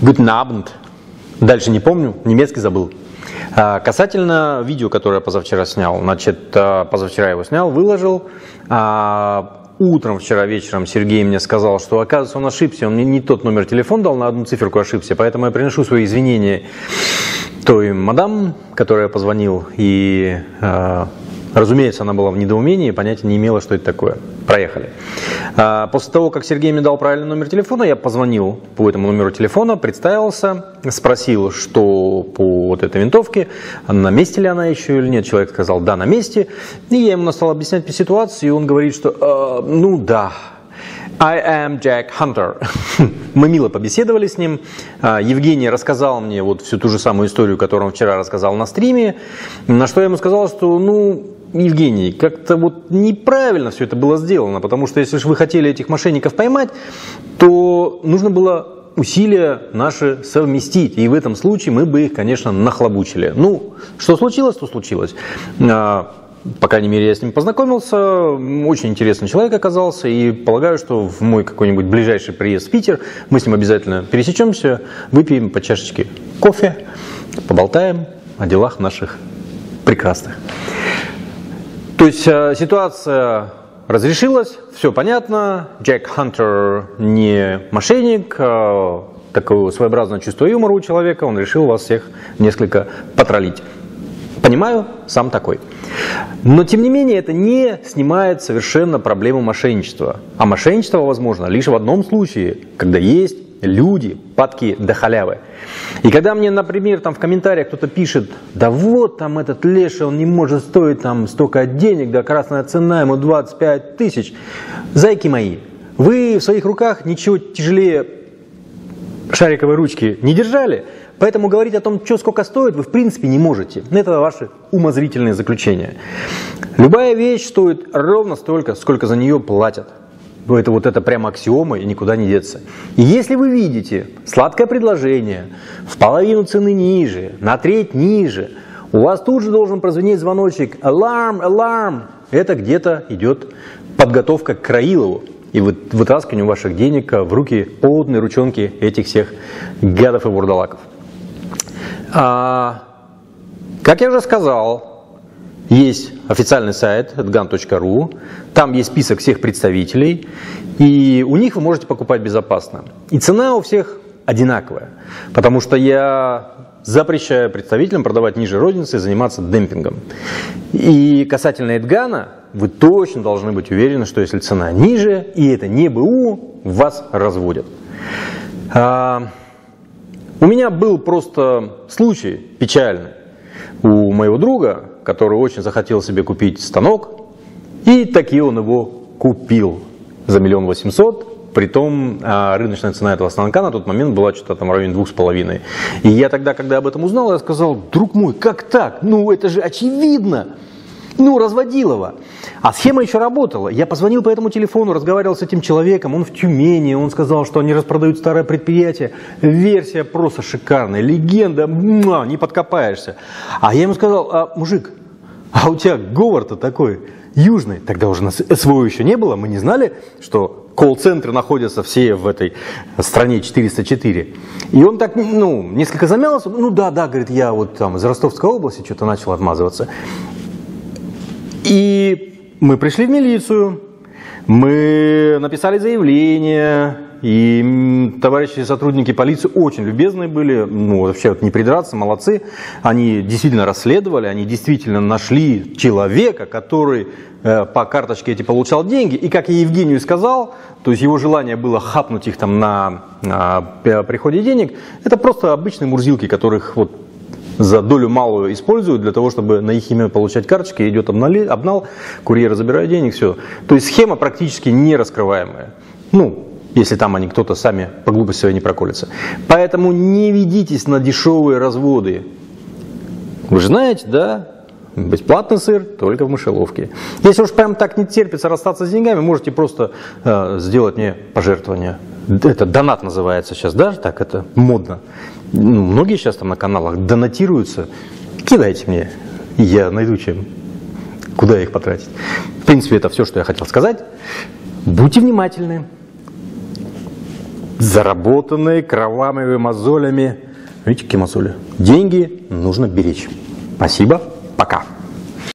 Guten Abend. Дальше не помню, немецкий забыл. Касательно видео, которое я позавчера снял, значит, позавчера его снял, выложил. Утром, вчера вечером Сергей мне сказал, что, оказывается, он ошибся, он мне не тот номер телефона дал, на одну циферку ошибся, поэтому я приношу свои извинения той мадам, которой я позвонил, и, разумеется, она была в недоумении, понятия не имела, что это такое. Проехали. После того, как Сергей мне дал правильный номер телефона, я позвонил по этому номеру телефона, представился, спросил, что по вот этой винтовке, на месте ли она еще или нет. Человек сказал, да, на месте. И я ему стал объяснять ситуацию, и он говорит, что, ну да, I am Jack Hunter. Мы мило побеседовали с ним. Евгений рассказал мне вот всю ту же самую историю, которую он вчера рассказал на стриме, на что я ему сказал, что, ну, Евгений, как-то вот неправильно все это было сделано, потому что если же вы хотели этих мошенников поймать, то нужно было усилия наши совместить, и в этом случае мы бы их, конечно, нахлобучили. Ну, что случилось, то случилось. По крайней мере, я с ним познакомился, очень интересный человек оказался, и полагаю, что в мой какой-нибудь ближайший приезд в Питер мы с ним обязательно пересечемся, выпьем по чашечке кофе, поболтаем о делах наших прекрасных. То есть ситуация разрешилась, все понятно, Джек Хантер не мошенник, такое своеобразное чувство юмора у человека, он решил вас всех несколько потроллить. Понимаю, сам такой. Но, тем не менее, это не снимает совершенно проблему мошенничества. А мошенничество возможно лишь в одном случае, когда есть люди, падки до халявы. И когда мне, например, там в комментариях кто-то пишет, да вот там этот Леша, он не может стоить там столько денег, да красная цена ему 25 тысяч. Зайки мои, вы в своих руках ничего тяжелее шариковой ручки не держали, поэтому говорить о том, что сколько стоит, вы в принципе не можете. Это ваши умозрительные заключения. Любая вещь стоит ровно столько, сколько за нее платят. Это вот это прямо аксиома и никуда не деться. И если вы видите сладкое предложение в половину цены ниже, на треть ниже, у вас тут же должен прозвенеть звоночек «Аларм! Аларм!». Это где-то идет подготовка к Краилову и вытаскиванию ваших денег в руки потные ручонки этих всех гадов и вурдалаков. Как я уже сказал, есть официальный сайт gun.ru, там есть список всех представителей, и у них вы можете покупать безопасно. И цена у всех одинаковая, потому что я запрещаю представителям продавать ниже розницы и заниматься демпингом. И касательно Эдгана, вы точно должны быть уверены, что если цена ниже, и это не БУ, вас разводят. У меня был просто случай печальный у моего друга, который очень захотел себе купить станок, и таки он его купил за 1 800 000, притом рыночная цена этого станка на тот момент была что-то там в районе 2,5. И я тогда, когда об этом узнал, я сказал, друг мой, как так? Ну это же очевидно! Ну, разводилово. А схема еще работала. Я позвонил по этому телефону, разговаривал с этим человеком, он в Тюмени, он сказал, что они распродают старое предприятие. Версия просто шикарная, легенда, не подкопаешься. А я ему сказал, мужик, а у тебя говор-то такой южный. Тогда уже нас СВО еще не было, мы не знали, что колл-центры находятся все в этой стране 404. И он так, несколько замялся. Ну да, говорит, я вот там из Ростовской области что-то начал отмазываться. И мы пришли в милицию, мы написали заявление, и товарищи сотрудники полиции очень любезные были, вообще не придраться, молодцы. Они действительно расследовали, они действительно нашли человека, который по карточке эти получал деньги. И как я Евгению сказал, то есть его желание было хапнуть их там на приходе денег, это просто обычные мурзилки, которых вот за долю малую используют для того, чтобы на их имя получать карточки, идет обнал, курьеры забирают денег, все. То есть схема практически не раскрываемая. Если там они кто-то сами по глупости своей не проколятся. Поэтому не ведитесь на дешевые разводы. Вы же знаете, да? Бесплатный сыр только в мышеловке. Если уж прям так не терпится расстаться с деньгами, можете просто сделать мне пожертвование. Это донат называется сейчас, да? Так это модно. Многие сейчас там на каналах донатируются. Кидайте мне, и я найду куда их потратить. В принципе, это все, что я хотел сказать. Будьте внимательны. заработанные кровавыми мозолями, видите, какие мозоли, деньги нужно беречь. Спасибо, пока.